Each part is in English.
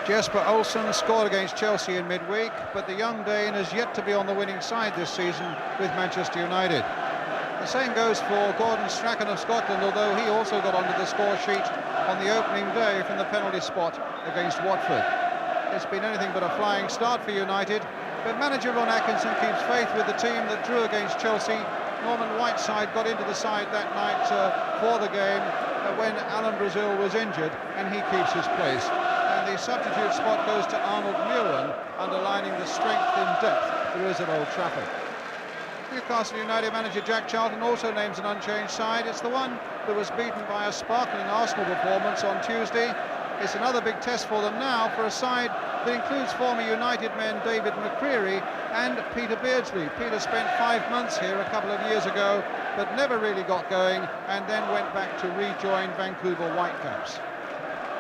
Jesper Olsen scored against Chelsea in midweek, but the young Dane has yet to be on the winning side this season with Manchester United. The same goes for Gordon Strachan of Scotland, although he also got onto the score sheet on the opening day from the penalty spot against Watford. It's been anything but a flying start for United, but manager Ron Atkinson keeps faith with the team that drew against Chelsea. Norman Whiteside got into the side that night for the game when Alan Brazil was injured, and he keeps his place. And the substitute spot goes to Arnold Muren, underlining the strength in depth there is at Old Trafford. Newcastle United manager Jack Charlton also names an unchanged side. It's the one that was beaten by a sparkling Arsenal performance on Tuesday. It's another big test for them now, for a side that includes former United men David McCreary and Peter Beardsley. Peter spent 5 months here a couple of years ago, but never really got going, and then went back to rejoin Vancouver Whitecaps.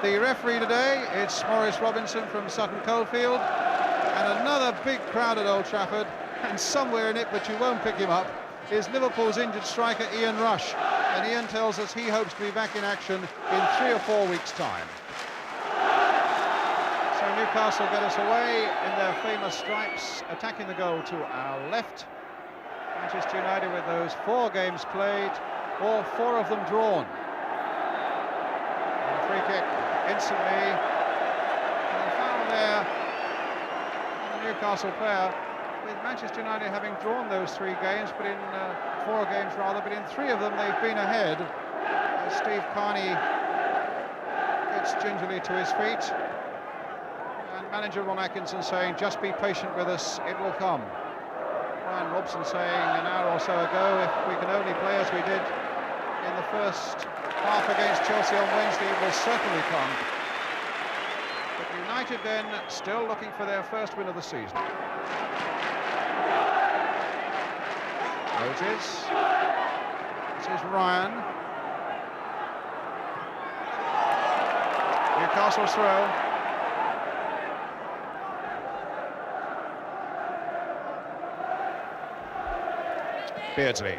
The referee today, it's Maurice Robinson from Sutton Coldfield, and another big crowd at Old Trafford, and somewhere in it, but you won't pick him up, is Liverpool's injured striker Ian Rush, and Ian tells us he hopes to be back in action in 3 or 4 weeks' time. So Newcastle get us away in their famous stripes, attacking the goal to our left. Manchester United with those 4 games played, all 4 of them drawn. And a free kick instantly, and a foul there on the Newcastle player, with Manchester United having drawn those 3 games, but in 4 games rather, but in 3 of them they've been ahead. Steve Carney gets gingerly to his feet, and manager Ron Atkinson saying, just be patient with us, it will come. Ryan Robson saying an hour or so ago, if we can only play as we did in the first half against Chelsea on Wednesday, it will certainly come. But United then still looking for their first win of the season. Notice, this is Ryan. Newcastle's throw. Beardsley.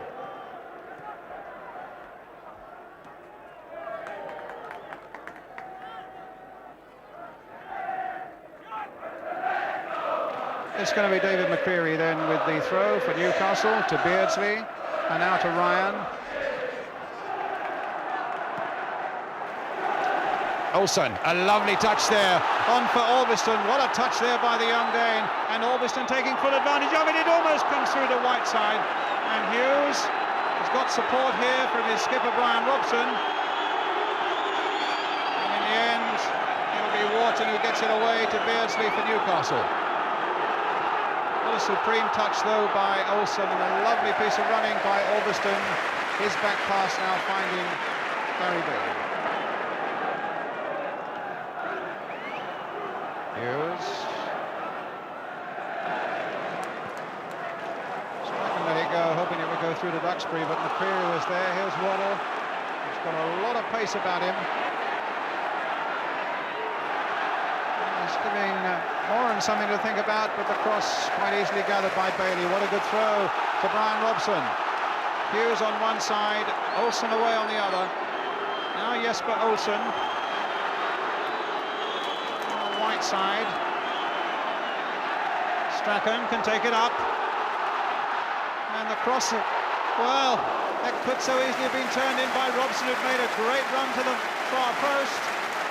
It's going to be David McCreary then with the throw for Newcastle to Beardsley, and now to Ryan. Olsen, a lovely touch there, on for Albiston. What a touch there by the young Dane, and Albiston taking full advantage of it. It almost comes through to Whiteside, and Hughes has got support here from his skipper Brian Robson. And in the end, it'll be Wharton who gets it away to Beardsley for Newcastle. What a supreme touch though by Olsen, and a lovely piece of running by Albiston. His back pass now finding Gary Bailey. Hughes. Strachan let it go, hoping it would go through to Duxbury, but McCreary was there. Here's Waddle. He's got a lot of pace about him. He's giving Moran something to think about, but the cross quite easily gathered by Bailey. What a good throw to Brian Robson. Hughes on one side, Olsen away on the other. Now Jesper Olsen. Whiteside. Strachan can take it up. And the cross, well, that could so easily have been turned in by Robson, who'd made a great run to the far post.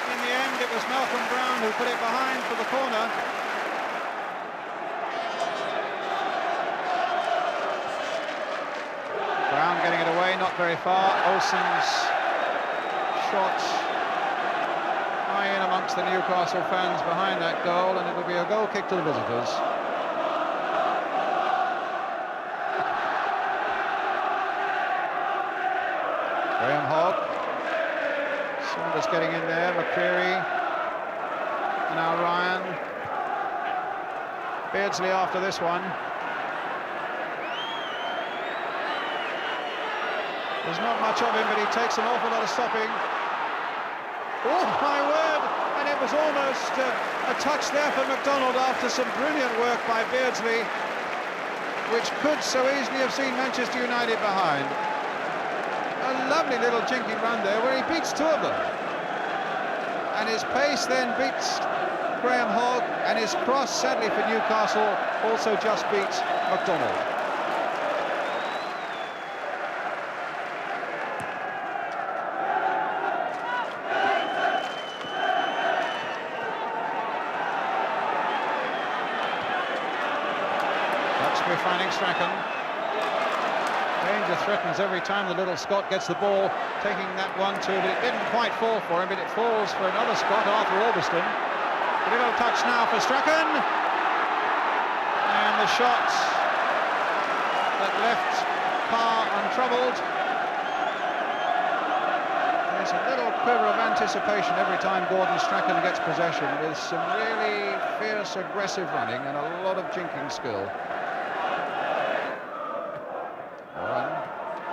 In the end, it was Malcolm Brown who put it behind for the corner. Brown getting it away, not very far. Olsen's shot high in amongst the Newcastle fans behind that goal, and it'll be a goal kick to the visitors. Graham Hogg. Saunders getting in there, McCreary, and now Ryan. Beardsley after this one. There's not much of him, but he takes an awful lot of stopping. Oh my word! And it was almost a touch there for McDonald after some brilliant work by Beardsley, which could so easily have seen Manchester United behind. A lovely little jinky run there where he beats 2 of them. And his pace then beats Graham Hogg, and his cross, sadly for Newcastle, also just beats McDonald. Duxbury finding Strachan. Danger threatens every time the little Scot gets the ball, taking that 1-2, but it didn't quite fall for him, but it falls for another Scot, Arthur Albiston. A little touch now for Strachan, and the shot that left Carr untroubled. There's a little quiver of anticipation every time Gordon Strachan gets possession, with some really fierce, aggressive running and a lot of jinking skill.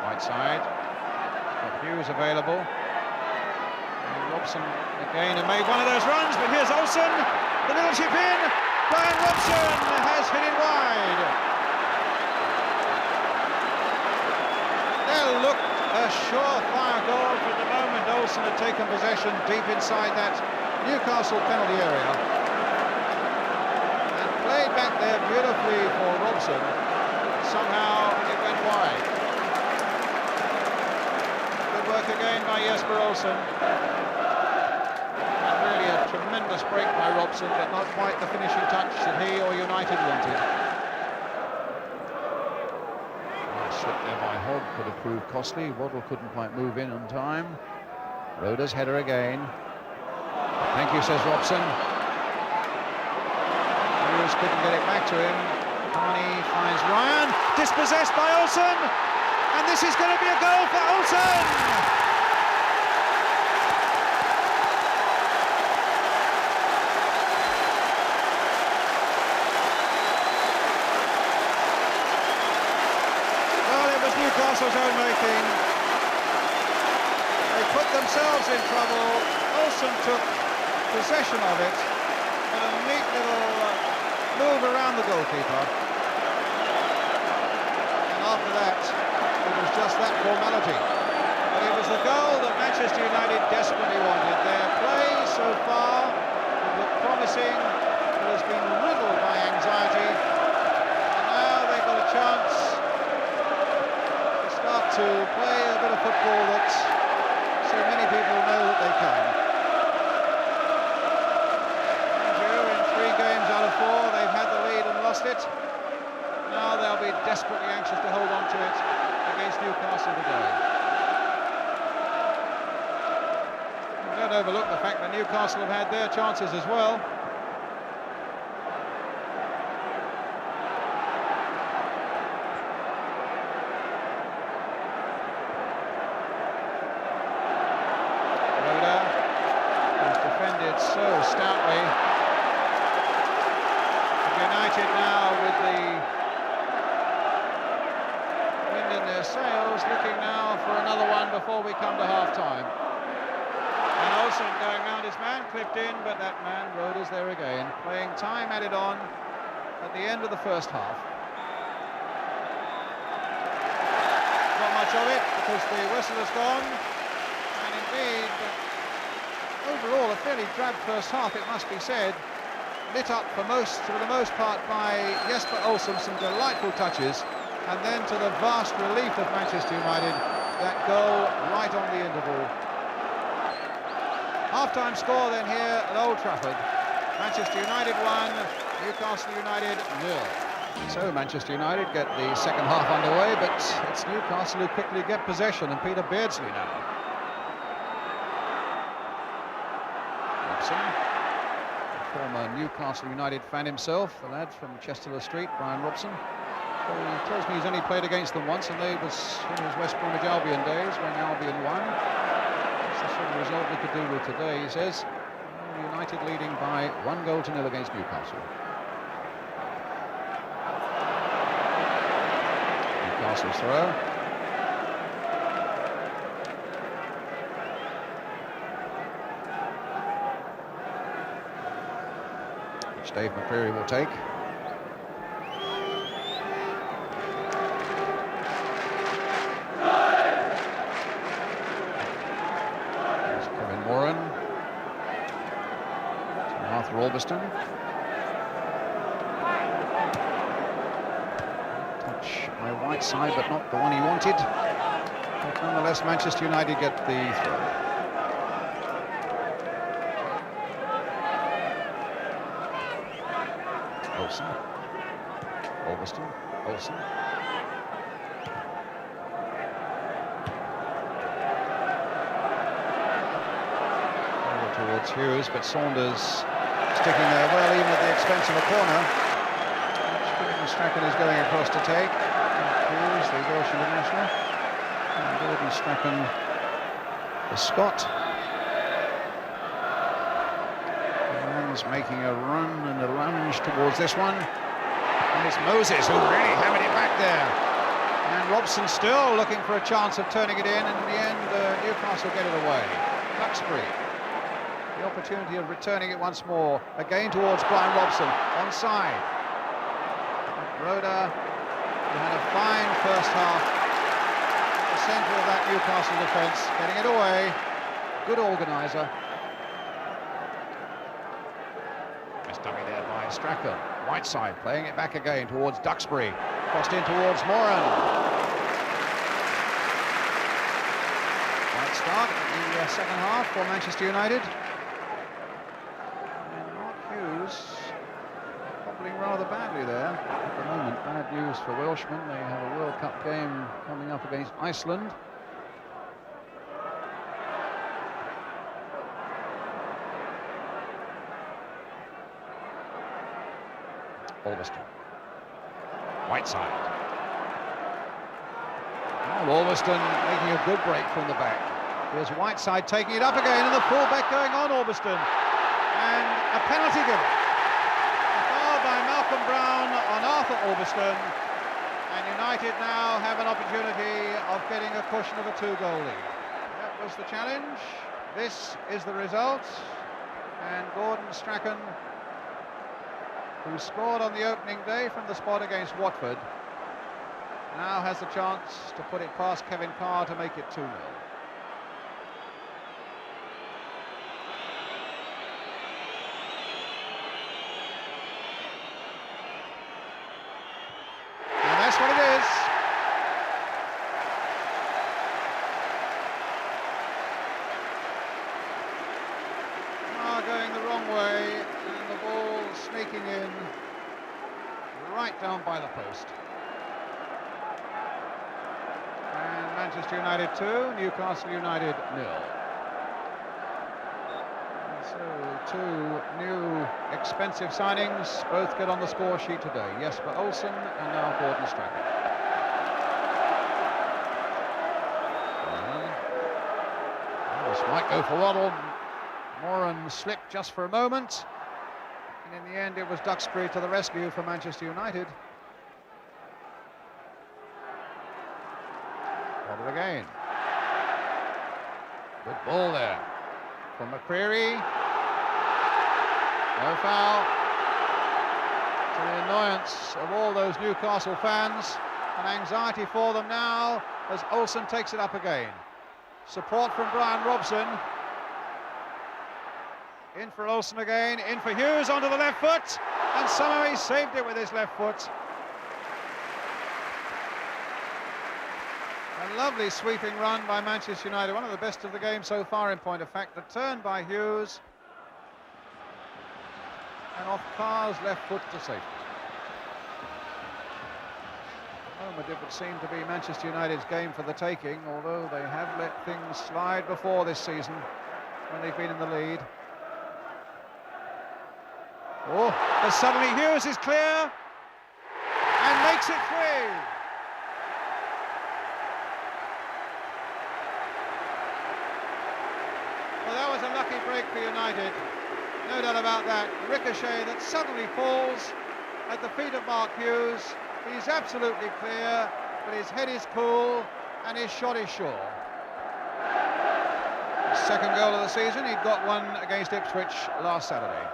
Right side, got Hughes available. And Robson again and made one of those runs, but here's Olsen, the little chip in. Brian Robson has hit it wide. There looked a surefire goal from the moment Olsen had taken possession deep inside that Newcastle penalty area. And played back there beautifully for Robson. Somehow it went wide. Work again by Jesper Olsen. And really a tremendous break by Robson, but not quite the finishing touch that he or United wanted. Slip there by Hogg could have proved costly. Waddle couldn't quite move in on time. Roda's header again. Thank you, says Robson. Hughes couldn't get it back to him. Carney finds Ryan, dispossessed by Olsen. And this is going to be a goal for Olsen! Well, it was Newcastle's own making. They put themselves in trouble. Olsen took possession of it, and a neat little move around the goalkeeper. And after that, it was just that formality. But it was the goal that Manchester United desperately wanted. Their play so far looked promising, but has been riddled by anxiety. And now they've got a chance to start to play a bit of football that so many people know that they can. In 3 games out of 4, they've had the lead and lost it. Now they'll be desperately anxious to hold on to it against Newcastle today. Don't overlook the fact that Newcastle have had their chances as well. Roda has defended so stoutly. United now with the wind in their sails, looking now for another one before we come to half-time. And Olsen going round his man, clipped in, but that man, Roda's there again, playing time added on at the end of the first half. Not much of it, because the whistle has gone, and indeed, overall, a fairly drab first half, it must be said, lit up for the most part by Jesper Olsen, some delightful touches, and then to the vast relief of Manchester United, that goal right on the interval. Half-time score then here at Old Trafford. Manchester United 1, Newcastle United 0. So Manchester United get the second half underway, but it's Newcastle who quickly get possession, and Peter Beardsley now. Robson, former Newcastle United fan himself, the lad from Chester Street, Brian Robson. Well, he tells me he's only played against them once, and they was in his West Bromwich Albion days when Albion won. That's the sort of result we could do with today, he says. United leading by 1-0 against Newcastle. Newcastle's throw. Which Dave McCreary will take. Arthur Albiston. Touch by Whiteside, but not the one he wanted. But nonetheless, Manchester United get the throw. Olsen. Albiston. Olsen. Towards Hughes, but Saunders sticking there well, even at the expense of a corner, which Gordon Strachan is going across to take. Hughes, the Welsh international, and Gordon Strachan, the Scot. Man's making a run and a lunge towards this one. And it's Moses who really hammered it back there. And Robson still looking for a chance of turning it in, and in the end, Newcastle get it away. Duxbury. The opportunity of returning it once more, again towards Brian Robson, onside. Roda, who had a fine first half, the centre of that Newcastle defence, getting it away. Good organiser. Just dummy there by Strachan. Whiteside playing it back again towards Duxbury, crossed in towards Moran. Right start in the second half for Manchester United. Hobbling rather badly there at the moment. Bad news for Welshmen. They have a World Cup game coming up against Iceland. Albiston. Whiteside. Oh, Albiston making a good break from the back. Here's Whiteside taking it up again, and the full-back going on Albiston. And a penalty given. A foul by Malcolm Brown on Arthur Albiston. And United now have an opportunity of getting a cushion of a 2-goal lead. That was the challenge. This is the result. And Gordon Strachan, who scored on the opening day from the spot against Watford, now has the chance to put it past Kevin Carr to make it 2-0. And that's what it is. Going the wrong way, and the ball sneaking in right down by the post. And Manchester United 2, Newcastle United 0. And so 2 new expensive signings, both get on the score sheet today. Jesper Olsen and now Gordon Strachan. This might go for Ronald. Moran slipped just for a moment, and in the end it was Duxbury to the rescue for Manchester United. Got it again. Good ball there from McCreary. No foul. To the annoyance of all those Newcastle fans, and anxiety for them now as Olsen takes it up again. Support from Brian Robson. In for Olsen again, in for Hughes onto the left foot, and somehow he saved it with his left foot. A lovely sweeping run by Manchester United, one of the best of the game so far in point of fact. The turn by Hughes, and off Carr's left foot to safety. It would seem to be Manchester United's game for the taking, although they have let things slide before this season when they've been in the lead. Oh, but suddenly Hughes is clear and makes it 3. Well, that was a lucky break for United, no doubt about that. Ricochet that suddenly falls at the feet of Mark Hughes. He's absolutely clear, but his head is cool and his shot is sure. His second goal of the season, he'd got one against Ipswich last Saturday.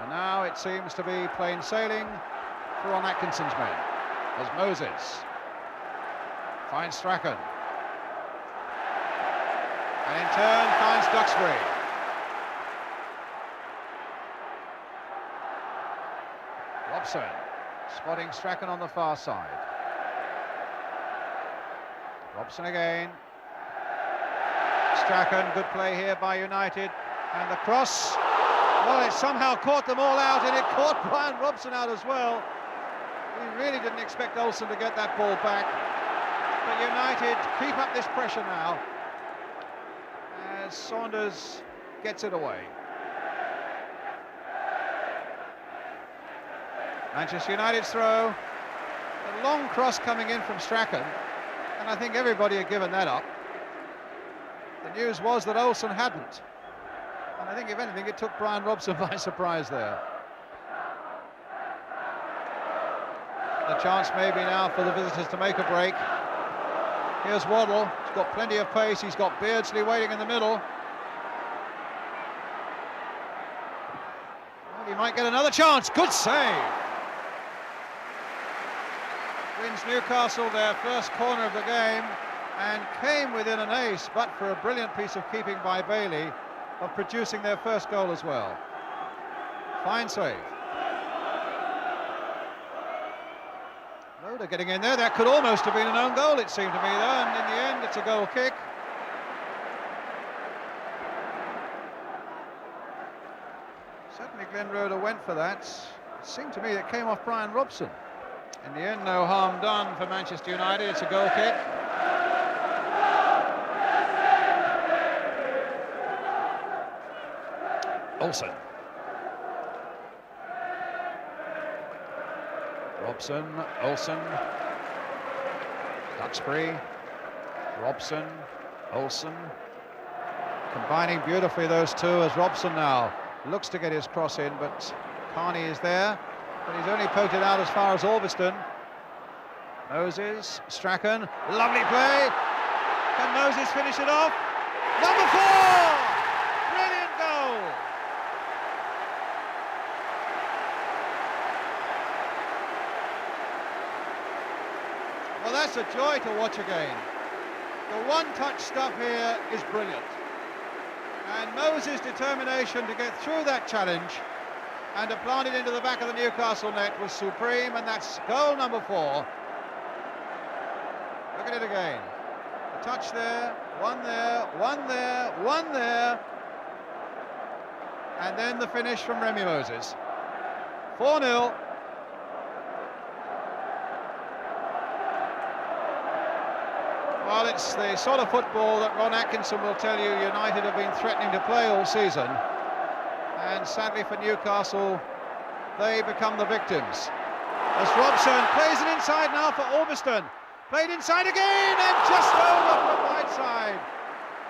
And now it seems to be plain sailing for Ron Atkinson's men, as Moses finds Strachan, and in turn finds Duxbury. Robson spotting Strachan on the far side. Robson again. Strachan, good play here by United, and the cross, well, it somehow caught them all out, and it caught Brian Robson out as well. We really didn't expect Olsen to get that ball back, but United keep up this pressure now as Saunders gets it away. Manchester United's throw, a long cross coming in from Strachan, and I think everybody had given that up. The news was that Olsen hadn't, and I think if anything it took Brian Robson by surprise there. A chance maybe now for the visitors to make a break. Here's Waddle, he's got plenty of pace, he's got Beardsley waiting in the middle. Well, he might get another chance, good save! Wins Newcastle their first corner of the game and came within an ace, but for a brilliant piece of keeping by Bailey, of producing their first goal as well. Fine save. Loader getting in there, that could almost have been an own goal, it seemed to me though, and in the end it's a goal kick. Certainly Glenn Roeder went for that. It seemed to me it came off Brian Robson. In the end, no harm done for Manchester United, it's a goal kick. Olsen. Robson, Olsen. Duxbury. Robson, Olsen. Combining beautifully those two as Robson now looks to get his cross in, but Carney is there. But he's only poked it out as far as Albiston. Moses, Strachan, lovely play. Can Moses finish it off? Number 4! Brilliant goal! Well, that's a joy to watch again. The one-touch stuff here is brilliant. And Moses' determination to get through that challenge and to plant it into the back of the Newcastle net was supreme, and that's goal number 4. Look at it again. A touch there, one there, one there, one there, and then the finish from Remy Moses. 4-0. Well, it's the sort of football that Ron Atkinson will tell you United have been threatening to play all season. And sadly for Newcastle, they become the victims. As Robson plays it inside now for Albiston. Played inside again and just over from right side.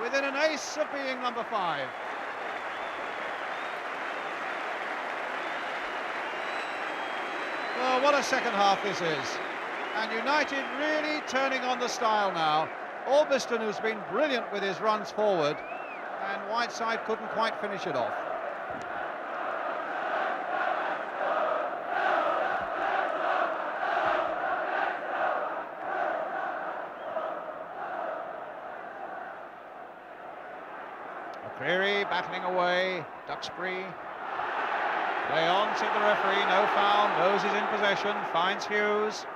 Within an ace of being number 5. Well, what a second half this is. And United really turning on the style now. Albiston, who's been brilliant with his runs forward, and Whiteside couldn't quite finish it off. McCreary battling away, Duxbury. Play on, said the referee, no foul. Moses in possession, finds Hughes.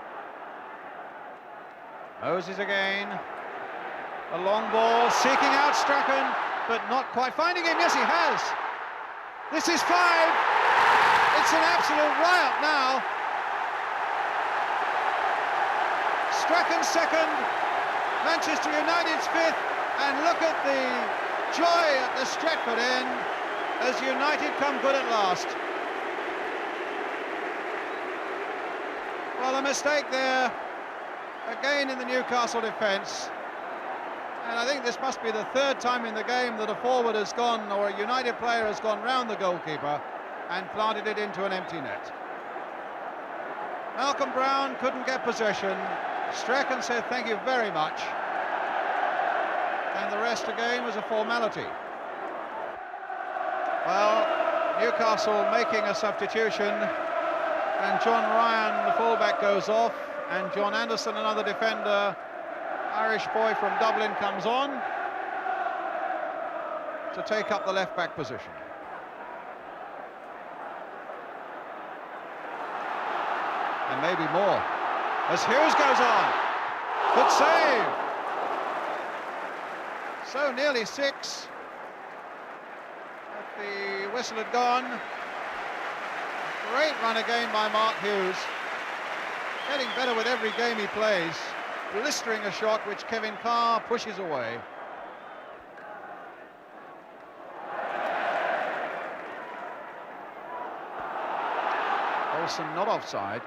Moses again. A long ball, seeking out Strachan, but not quite finding him. Yes, he has. This is 5. It's an absolute riot now. Strachan's 2nd, Manchester United's 5th, and look at the joy at the Stretford end as United come good at last. Well, a mistake there again in the Newcastle defence, and I think this must be the 3rd time in the game that a forward has gone, or a United player has gone round the goalkeeper and planted it into an empty net. Malcolm Brown couldn't get possession. Strachan said thank you very much, and the rest again was a formality. Well, Newcastle making a substitution, And John Ryan, the fullback, goes off, and John Anderson, another defender, Irish boy from Dublin, comes on to take up the left-back position. And maybe more, as Hughes goes on. Good save. So nearly 6. But the whistle had gone. Great run again by Mark Hughes. Getting better with every game he plays. Blistering a shot which Kevin Carr pushes away. Olsen not offside.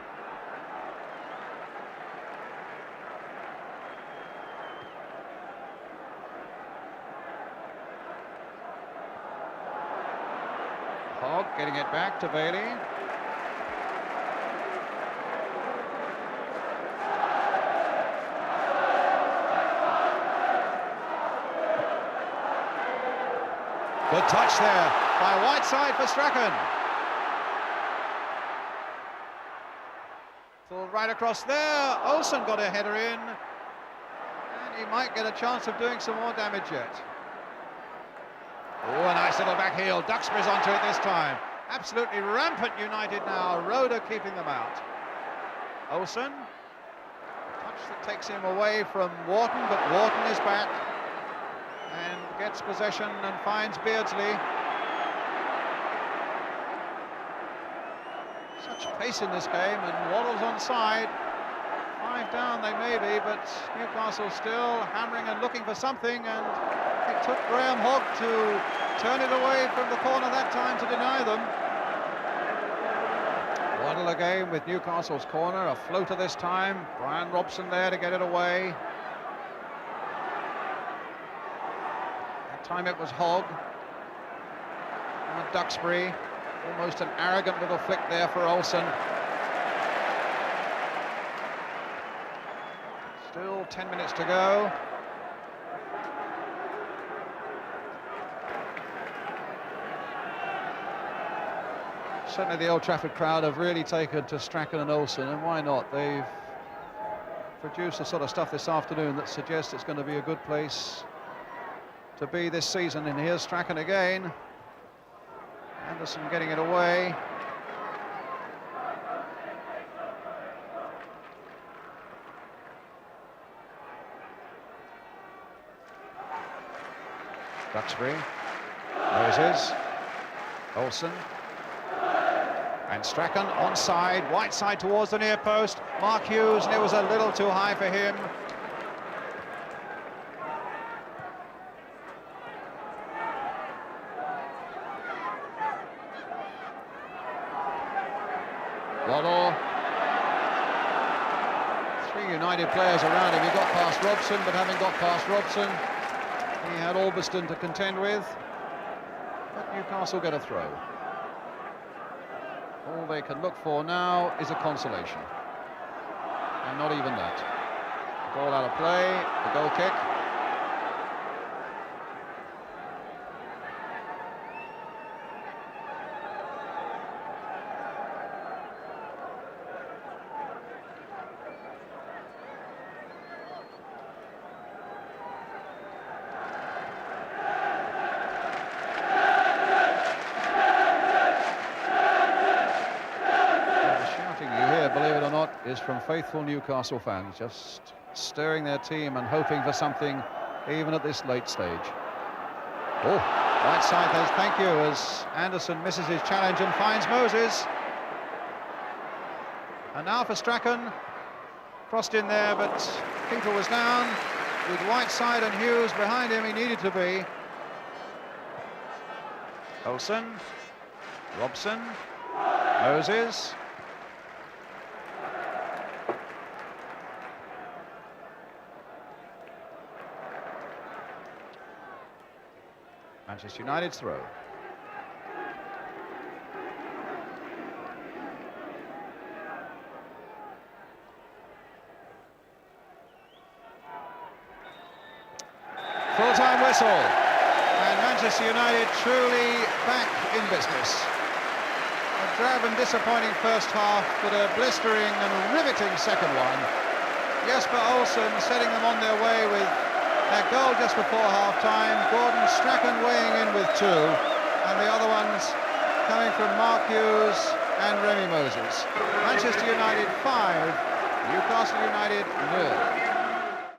Hogg getting it back to Bailey. Good touch there by Whiteside for Strachan. Full right across there. Olsen got a header in, and he might get a chance of doing some more damage yet. Oh, a nice little back heel. Duxbury's onto it this time. Absolutely rampant United now. Roeder keeping them out. Olsen. A touch that takes him away from Wharton, but Wharton is back and gets possession and finds Beardsley. Such pace in this game, and Waddle's onside. 5 down they may be, but Newcastle still hammering and looking for something, and it took Graham Hogg to turn it away from the corner that time to deny them. Waddle again with Newcastle's corner, a floater this time. Brian Robson there to get it away. That time it was Hogg. And Duxbury, almost an arrogant little flick there for Olsen. Still 10 minutes to go. Certainly the Old Trafford crowd have really taken to Strachan and Olsen, and why not? They've produced the sort of stuff this afternoon that suggests it's going to be a good place to be this season. And here's Strachan again. Anderson getting it away. Duxbury, Moses, Olsen, and Strachan onside, Whiteside towards the near post. Mark Hughes, and it was a little too high for him. Waddle. 3 United players around him. He got past Robson, but having got past Robson, he had Albiston to contend with. But Newcastle get a throw. All they can look for now is a consolation. And not even that. Ball out of play, the goal kick. Is from faithful Newcastle fans, just stirring their team and hoping for something even at this late stage. Oh, Whiteside says thank you as Anderson misses his challenge and finds Moses. And now for Strachan, crossed in there, but Finkel was down. With Whiteside and Hughes behind him, he needed to be. Olsen, Robson, Moses. Manchester United's throw. Full-time whistle, and Manchester United truly back in business. A drab and disappointing first half, but a blistering and riveting second one. Jesper Olsen setting them on their way with that goal just before half-time. Gordon Strachan weighing in with 2, and the other ones coming from Mark Hughes and Remy Moses. Manchester United 5, Newcastle United 0.